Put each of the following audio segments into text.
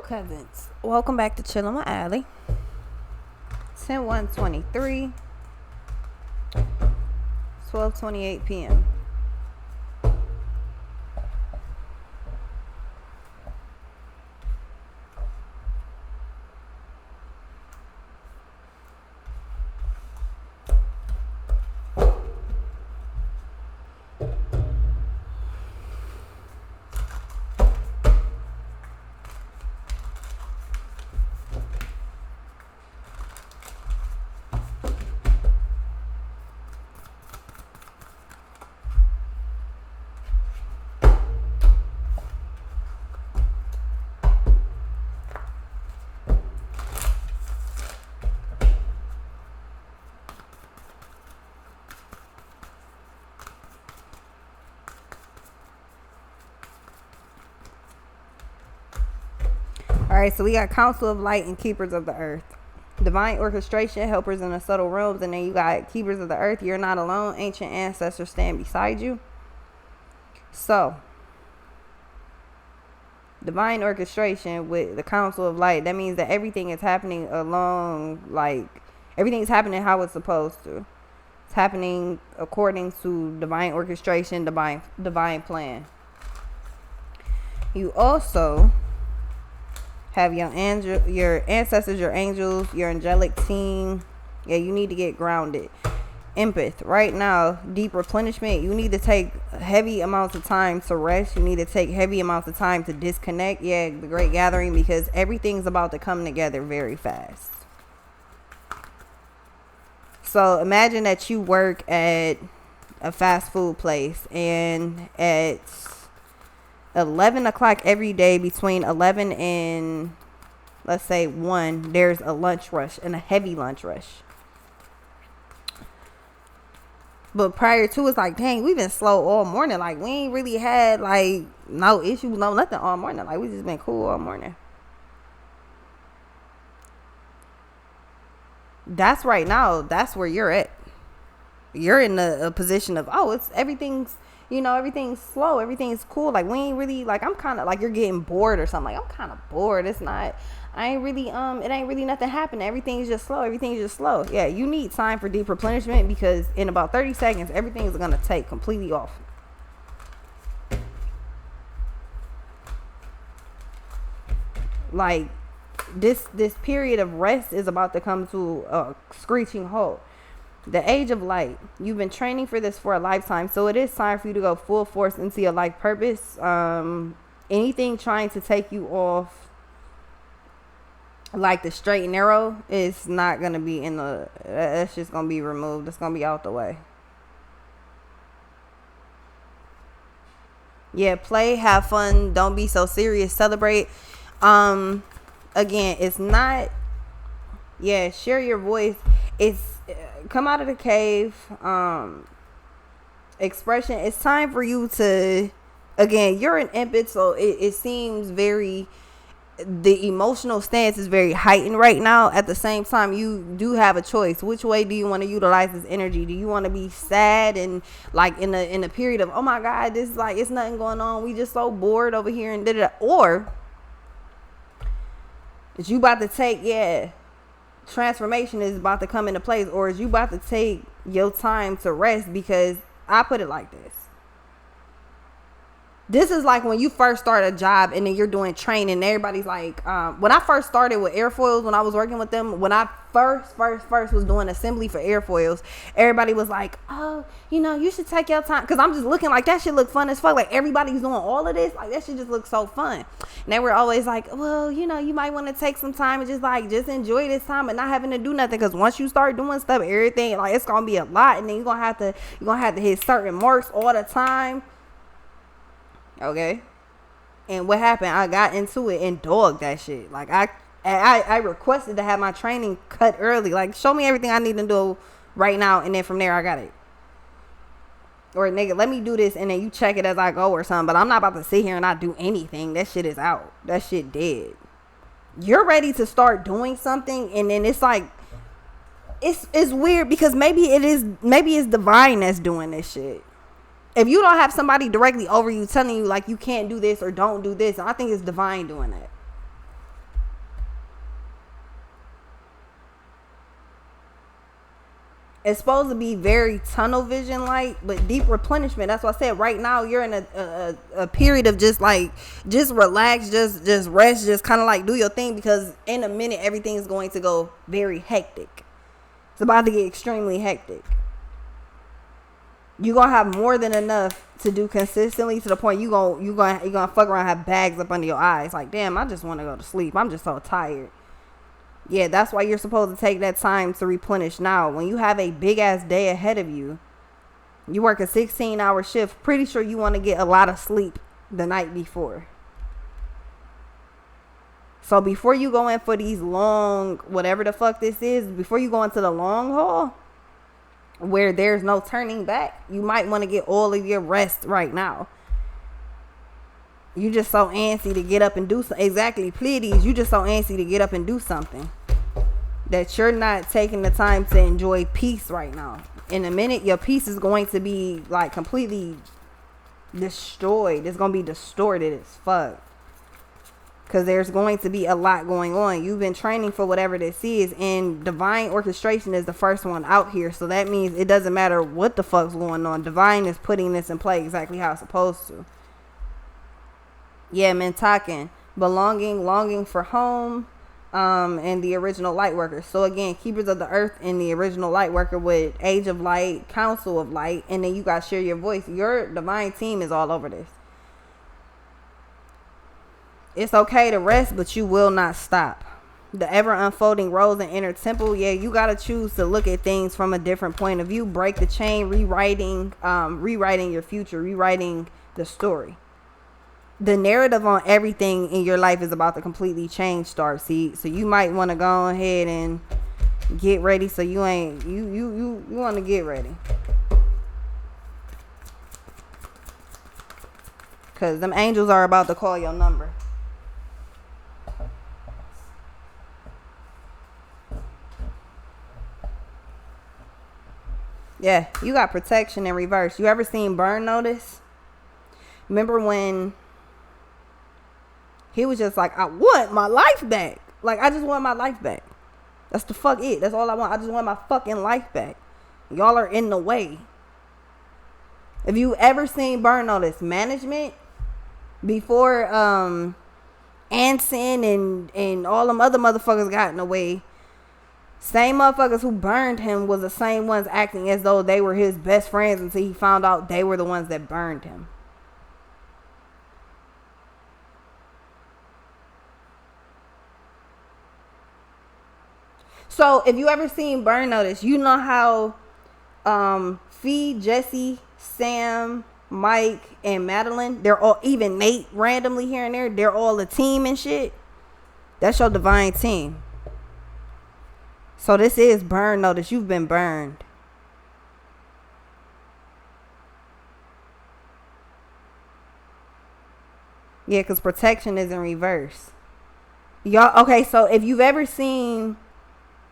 Hello, cousins. Welcome back to Chillin with Allie. 10/1/23, 12:28 p.m. Alright, so we got Council of Light and Keepers of the Earth. Divine Orchestration, Helpers in the Subtle Realms, and then you got Keepers of the Earth. You're not alone. Ancient Ancestors stand beside you. So, Divine Orchestration with the Council of Light, that means that everything is happening along, like, everything is happening how it's supposed to. It's happening according to Divine Orchestration, divine plan. You also have your ancestors, your angels, your angelic team. Yeah, you need to get grounded. Empath, right now, deep replenishment. You need to take heavy amounts of time to rest. You need to take heavy amounts of time to disconnect. Yeah, the Great Gathering, because everything's about to come together very fast. So imagine that you work at a fast food place, and at 11 o'clock every day, between 11 and let's say 1, there's a lunch rush, and a heavy lunch rush. But prior to, it's like, dang, we've been slow all morning. Like, we ain't really had like no issues, no nothing all morning. Like, we just been cool all morning. That's right now. That's where you're at. You're in a position of, oh, it's everything's slow, everything's cool. Like, we ain't really, like, I'm kind of like, you're getting bored or something. Like, I'm kind of bored. It ain't really nothing happening. Everything's just slow. Yeah, you need time for deep replenishment, because in about 30 seconds, everything is going to take completely off. Like, this period of rest is about to come to a screeching halt. The Age of Light. You've been training for this for a lifetime, so it is time for you to go full force into your life purpose. Anything trying to take you off, like the straight and narrow, is not going to be in the... That's just going to be removed. It's going to be out the way. Yeah, play, have fun. Don't be so serious. Celebrate. Again, it's not... Yeah, share your voice. It's... Come out of the cave. Expression. It's time for you to... Again, you're an empath, so it seems very... The emotional stance is very heightened right now. At the same time, you do have a choice. Which way do you want to utilize this energy? Do you want to be sad and like in a period of, oh my God, this is like, it's nothing going on, we just so bored over here and da-da-da. Or is you about to take, transformation is about to come into place, or is you about to take your time to rest? Because I put it like this. This is like when you first start a job and then you're doing training, and everybody's like, when I first started with airfoils, when I was working with them, when I first was doing assembly for airfoils, everybody was like, oh, you should take your time. Cause I'm just looking like, that shit look fun as fuck. Like, everybody's doing all of this. Like, that shit just looks so fun. And they were always like, well, you might want to take some time and just enjoy this time and not having to do nothing. Cause once you start doing stuff, everything, like, it's going to be a lot. And then you're going to have to hit certain marks all the time. Okay. And what happened? I got into it and dogged that shit. Like, I requested to have my training cut early. Like, show me everything I need to do right now, and then from there I got it. Or, nigga, let me do this and then you check it as I go or something. But I'm not about to sit here and not do anything. That shit is out. That shit dead. You're ready to start doing something, and then it's like, it's weird, because maybe it's divine that's doing this shit. If you don't have somebody directly over you telling you, like, you can't do this or don't do this, I think it's divine doing that. It's supposed to be very tunnel vision like, but deep replenishment. That's what I said. Right now, you're in a period of just relax, just rest, just kind of like do your thing, because in a minute everything is going to go very hectic. It's about to get extremely hectic. You're gonna have more than enough to do consistently, to the point you're gonna fuck around and have bags up under your eyes. Like, damn, I just want to go to sleep. I'm just so tired. Yeah, that's why you're supposed to take that time to replenish now. When you have a big ass day ahead of you, you work a 16-hour shift, pretty sure you want to get a lot of sleep the night before. So before you go in for these long, whatever the fuck this is, before you go into the long haul, where there's no turning back, you might want to get all of your rest right now. You just so antsy to get up and do something. Exactly, Pleiades, you just so antsy to get up and do something that you're not taking the time to enjoy peace right now. In a minute, your peace is going to be like completely destroyed. It's going to be distorted as fuck, because there's going to be a lot going on. You've been training for whatever this is, and divine orchestration is the first one out here. So that means it doesn't matter what the fuck's going on. Divine is putting this in play exactly how it's supposed to. Yeah, Mentakin, belonging, longing for home, and the original light worker. So again, keepers of the earth and the original light worker with age of light, council of light, and then you guys share your voice. Your divine team is all over this. It's okay to rest, but you will not stop. The ever unfolding rose and inner temple. Yeah, you got to choose to look at things from a different point of view. Break the chain, rewriting your future, rewriting the story. The narrative on everything in your life is about to completely change, Starseed. So you might want to go ahead and get ready. So you want to get ready, because them angels are about to call your number. Yeah, you got protection in reverse. You ever seen Burn Notice? Remember when he was just like, I want my life back. Like, I just want my life back. That's the fuck it. That's all I want. I just want my fucking life back. Y'all are in the way. If you ever seen Burn Notice, management, before Anson and all them other motherfuckers got in the way, same motherfuckers who burned him was the same ones acting as though they were his best friends, until he found out they were the ones that burned him. So if you ever seen Burn Notice, you know how Fee, Jesse, Sam, Mike, and Madeline, they're all, even Nate randomly here and there, they're all a team and shit. That's your divine team. So this is Burn Notice. You've been burned. Yeah, because protection is in reverse. Y'all, okay, so if you've ever seen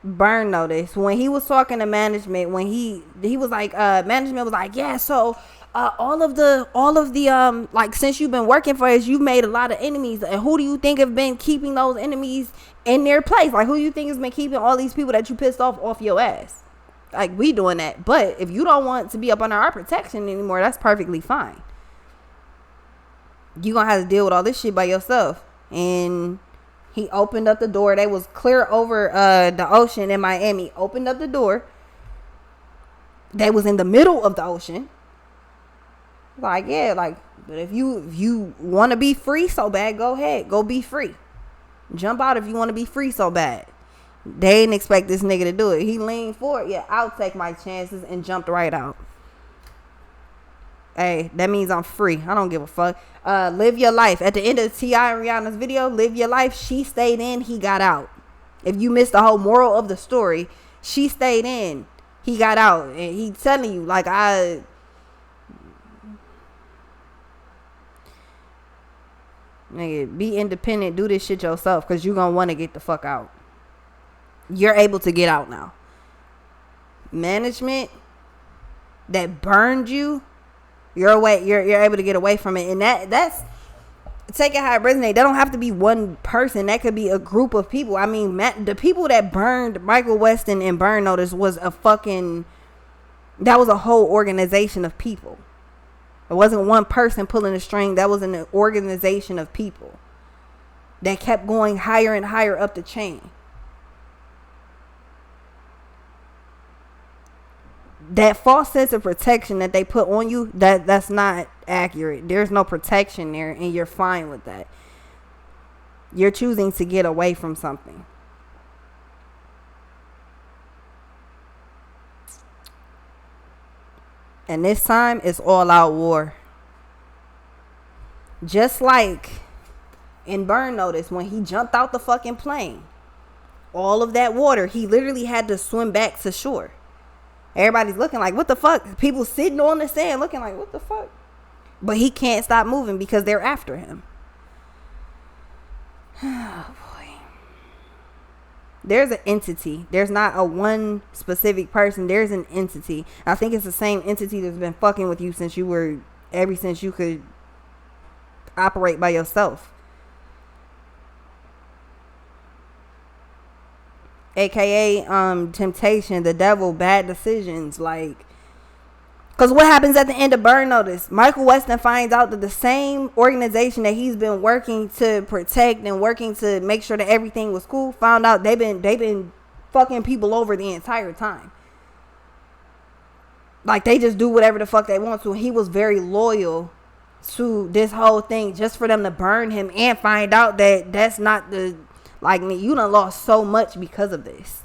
Burn Notice, when he was talking to management, when he was like, management was like, yeah, so all of the like, since you've been working for us, you've made a lot of enemies, and who do you think have been keeping those enemies in their place? Like, who do you think has been keeping all these people that you pissed off your ass? Like, we doing that. But if you don't want to be up under our protection anymore, that's perfectly fine. You gonna have to deal with all this shit by yourself. And he opened up the door. They was clear over the ocean in Miami. Opened up the door. They was in the middle of the ocean. Like, yeah, like, but if you want to be free so bad, go ahead. Go be free. Jump out if you want to be free so bad. They didn't expect this nigga to do it. He leaned forward. Yeah, I'll take my chances, and jumped right out. Hey, that means I'm free. I don't give a fuck. Live your life. At the end of T.I. and Rihanna's video, live your life. She stayed in. He got out. If you missed the whole moral of the story, she stayed in. He got out. And he telling you, like, nigga, be independent. Do this shit yourself, because you're going to want to get the fuck out. You're able to get out now. Management that burned you, you're able to get away from it. And that's take it how it resonates. That don't have to be one person. That could be a group of people. I mean, the people that burned Michael Weston and Burn Notice was a fucking That was a whole organization of people. It wasn't one person pulling the string. That was an organization of people that kept going higher and higher up the chain. That false sense of protection that they put on you, that's not accurate. There's no protection there, and you're fine with that. You're choosing to get away from something. And this time, it's all out war. Just like in Burn Notice, when he jumped out the fucking plane, all of that water, he literally had to swim back to shore. Everybody's looking like, what the fuck? People sitting on the sand looking like, what the fuck? But he can't stop moving because they're after him. Oh, boy. There's an entity. There's not a one specific person. There's an entity. I think it's the same entity that's been fucking with you since you could operate by yourself. AKA temptation, the devil, bad decisions. Like, because what happens at the end of Burn Notice? Michael Weston finds out that the same organization that he's been working to protect and working to make sure that everything was cool, found out they've been fucking people over the entire time. Like, they just do whatever the fuck they want to. He was very loyal to this whole thing just for them to burn him and find out that that's not the... Like, you done lost so much because of this.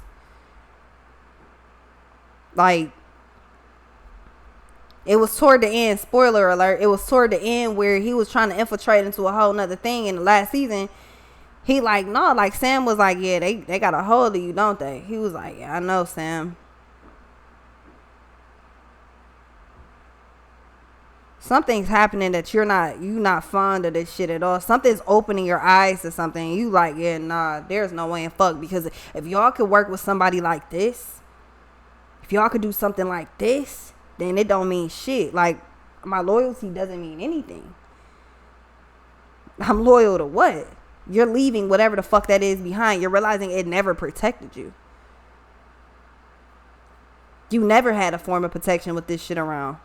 Like, it was toward the end, spoiler alert, it was toward the end where he was trying to infiltrate into a whole nother thing in the last season. He like, no, like Sam was like, yeah, they got a hold of you, don't they? He was like, yeah, I know, Sam. Something's happening that you're not fond of this shit at all. Something's opening your eyes to something. You like, yeah, nah, there's no way in fuck. Because if y'all could work with somebody like this, if y'all could do something like this, then it don't mean shit. Like, my loyalty doesn't mean anything. I'm loyal to what? You're leaving whatever the fuck that is behind. You're realizing it never protected you. You never had a form of protection with this shit around.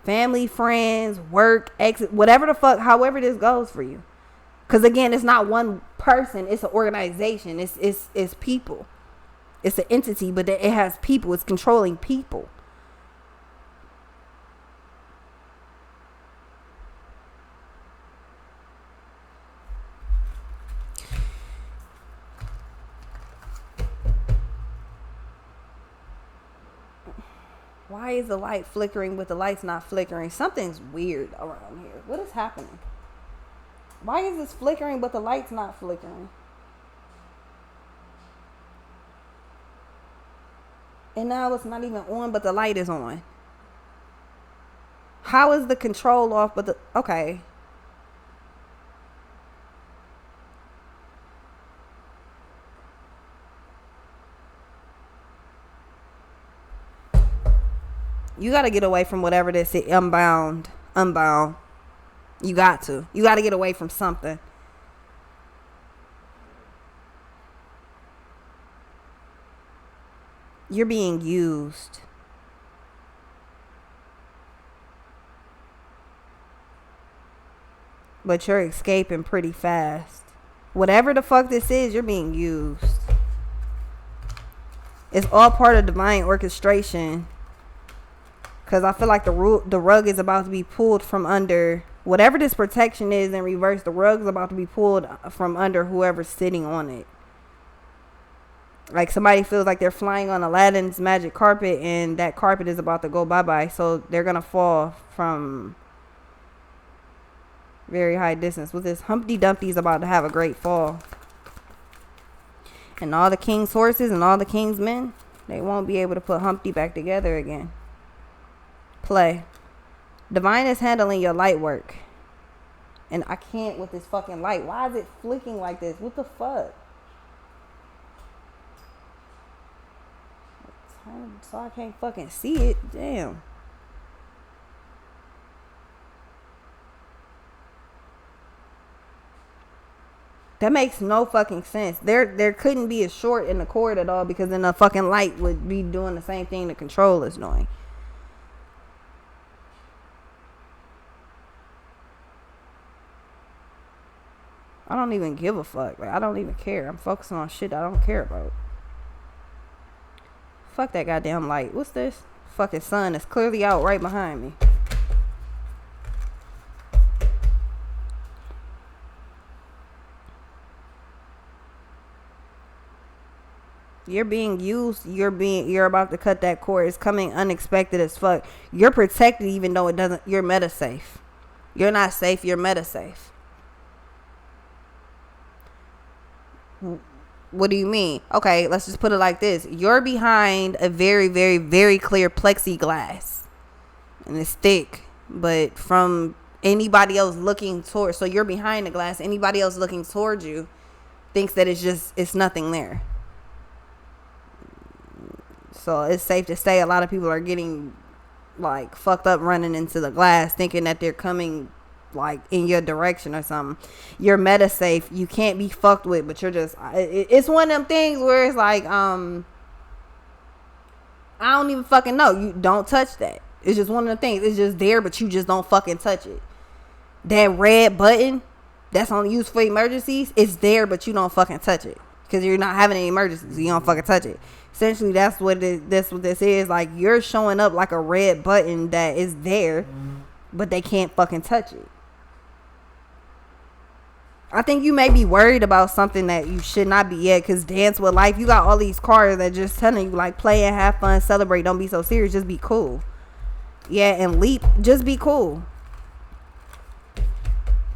Family, friends, work, exit, whatever the fuck, however this goes for you. Because again, it's not one person, it's an organization, it's people. It's an entity, but it has people, it's controlling people. Why is the light flickering but the light's not flickering? Something's weird around here. What is happening? Why is this flickering but the light's not flickering? And now it's not even on but the light is on. How is the control off but the... Okay. You got to get away from whatever this is. Unbound. You got to get away from something. You're being used. But you're escaping pretty fast. Whatever the fuck this is, you're being used. It's all part of divine orchestration. Because I feel like the rug is about to be pulled from under. Whatever this protection is in reverse, the rug is about to be pulled from under whoever's sitting on it. Like somebody feels like they're flying on Aladdin's magic carpet and that carpet is about to go bye-bye. So they're going to fall from very high distance. With this, Humpty Dumpty's about to have a great fall. And all the king's horses and all the king's men, they won't be able to put Humpty back together again. Play. Divine is handling your light work. And I can't with this fucking light. Why is it flicking like this? What the fuck? So I can't fucking see it. Damn. That makes no fucking sense. There couldn't be a short in the cord at all, because then the fucking light would be doing the same thing the controller's doing. I don't even give a fuck. Like, I don't even care. I'm focusing on shit I don't care about. Fuck that goddamn light. What's this? Fucking sun is clearly out right behind me. You're being used. You're about to cut that cord. It's coming unexpected as fuck. You're protected even though it doesn't. You're meta safe. You're not safe. You're meta safe. What do you mean? Okay, let's just put it like this. You're behind a very, very, very clear plexiglass. And it's thick. But from anybody else looking towards, so you're behind the glass. Anybody else looking towards you thinks that it's nothing there. So it's safe to say a lot of people are getting like fucked up running into the glass thinking that they're coming like in your direction or something. You're meta safe. You can't be fucked with, but you're just, it's one of them things where it's like, I don't even fucking know. You don't touch that. It's just one of the things. It's just there, but you just don't fucking touch it. That red button that's only used for emergencies, it's there, but you don't fucking touch it because you're not having any emergencies. You don't fucking touch it. Essentially, that's what this is. Like, you're showing up like a red button that is there, but they can't fucking touch it. I think you may be worried about something that you should not be yet, because Dance with Life, you got all these cards that just telling you, like, play and have fun, celebrate, don't be so serious, just be cool. Yeah, and Leap, just be cool.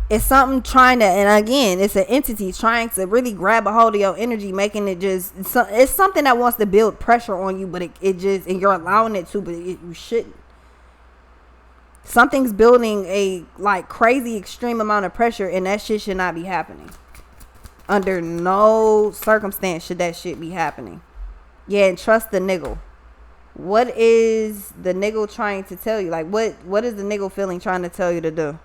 It's something trying to, and again, it's an entity trying to really grab a hold of your energy, making it just, it's something that wants to build pressure on you, but it just, and you're allowing it to, but you shouldn't. Something's building a like crazy extreme amount of pressure, and that shit should not be happening. Under no circumstance should that shit be happening. Yeah, and trust the niggle. What is the niggle trying to tell you? Like, what is the niggle feeling trying to tell you to do?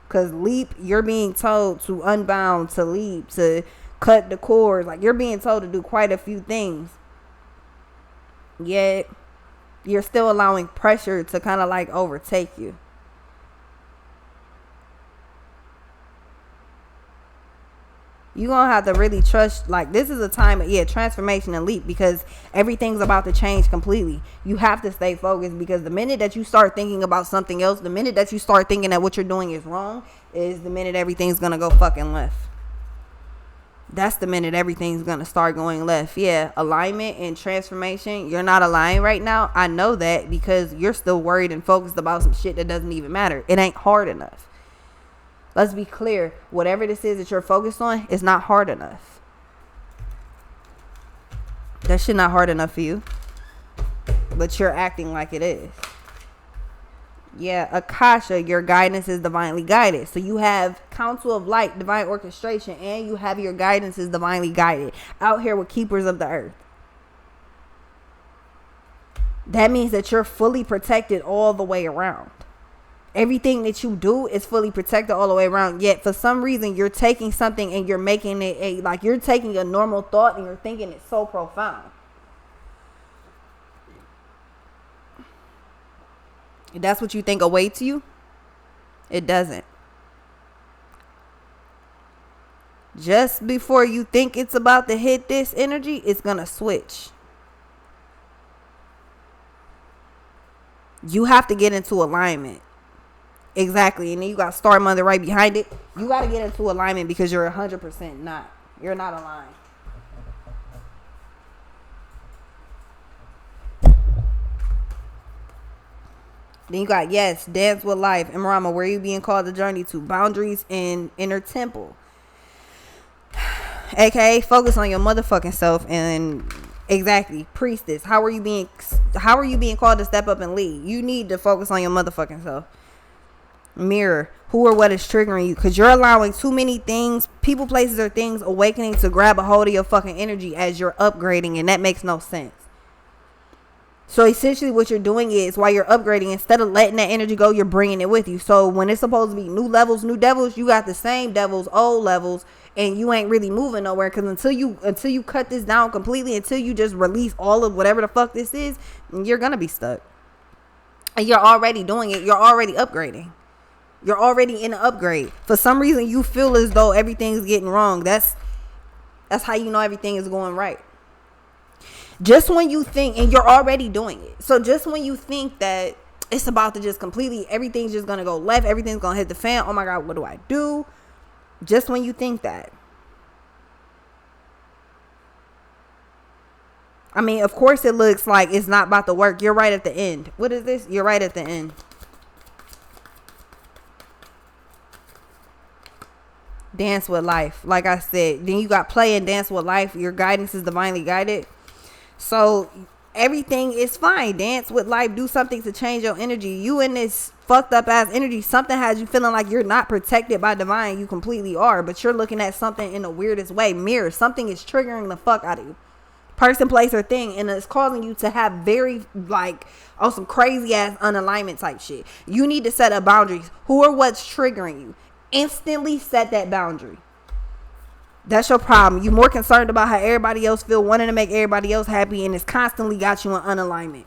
Because Leap, you're being told to unbound, to leap, to cut the cords. Like, you're being told to do quite a few things. Yet, you're still allowing pressure to kind of like overtake you. You're going to have to really trust, like, this is a time of, transformation and leap, because everything's about to change completely. You have to stay focused, because the minute that you start thinking about something else, the minute that you start thinking that what you're doing is wrong, is the minute everything's going to go fucking left. That's the minute everything's going to start going left. Yeah, alignment and transformation. You're not aligned right now. I know that because you're still worried and focused about some shit that doesn't even matter. It ain't hard enough. Let's be clear. Whatever this is that you're focused on is not hard enough. That shit not hard enough for you. But you're acting like it is. Yeah, Akasha, your guidance is divinely guided. So you have Council of Light, divine orchestration, and you have your guidance is divinely guided. Out here with keepers of the earth. That means that you're fully protected all the way around. Everything that you do is fully protected all the way around. Yet for some reason you're taking something and you're making it like you're taking a normal thought and you're thinking it's so profound. That's what you think awaits you? It doesn't. Just before you think it's about to hit this energy, it's going to switch. You have to get into alignment. Exactly. And then you got Star Mother right behind it. You got to get into alignment because you're 100% not. You're not aligned. Then you got, yes, Dance with Life. Imrama, where are you being called to journey to? Boundaries in inner temple. AKA, focus on your motherfucking self. And exactly, priestess. How are you being called to step up and lead? You need to focus on your motherfucking self. Mirror, who or what is triggering you? Because you're allowing too many things, people, places, or things awakening to grab a hold of your fucking energy as you're upgrading, and that makes no sense. So essentially what you're doing is, while you're upgrading, instead of letting that energy go, you're bringing it with you. So when it's supposed to be new levels, new devils, you got the same devils, old levels, and you ain't really moving nowhere. Because until you cut this down completely, until you just release all of whatever the fuck this is, you're gonna be stuck. And you're already doing it. You're already upgrading. You're already in an upgrade. For some reason, you feel as though everything's getting wrong. That's how you know everything is going right. Just when you think, and you're already doing it. So just when you think that it's about to just completely, everything's just going to go left, everything's going to hit the fan. Oh my God, what do I do? Just when you think that. I mean, of course it looks like it's not about to work. You're right at the end. What is this? You're right at the end. Dance with life. Like I said, then you got play and dance with life. Your guidance is divinely guided. So everything is fine. Dance with life. Do something to change your energy. You in this fucked up ass energy. Something has you feeling like you're not protected by divine. You completely are. But you're looking at something in the weirdest way. Mirror. Something is triggering the fuck out of you. Person, place, or thing. And it's causing you to have very, like, on some crazy ass unalignment type shit. You need to set up boundaries. Who or what's triggering you? Instantly set that boundary. That's your problem. You're more concerned about how everybody else feel, wanting to make everybody else happy, and it's constantly got you in unalignment.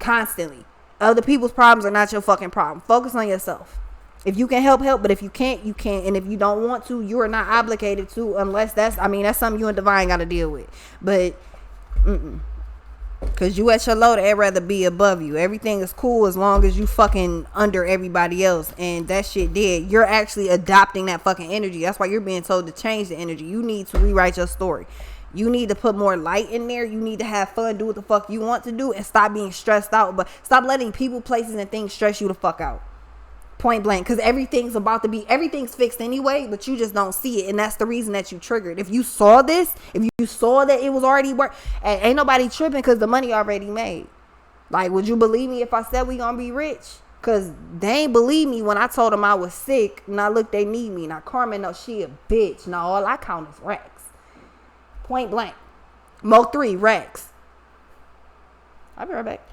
Constantly. Other people's problems are not your fucking problem. Focus on yourself. If you can help. But if you can't, you can't. And if you don't want to, you are not obligated to, unless that's something you and divine got to deal with. But, because you at your low, they'd rather be above you. Everything is cool as long as you fucking under everybody else. And that shit dead. You're actually adopting that fucking energy. That's why you're being told to change the energy. You need to rewrite your story. You need to put more light in there. You need to have fun. Do what the fuck you want to do. And stop being stressed out. But stop letting people, places, and things stress you the fuck out. Point blank. Because everything's fixed anyway, but you just don't see it. And that's the reason that you triggered. If you saw this, if you saw that it was already work, ain't nobody tripping because the money already made. Like, would you believe me if I said we gonna be rich? Because they ain't believe me when I told them I was sick. Now look, they need me. Now Carmen, no, she a bitch. Now all I count is racks. Point blank. Mo 3 racks. I'll be right back.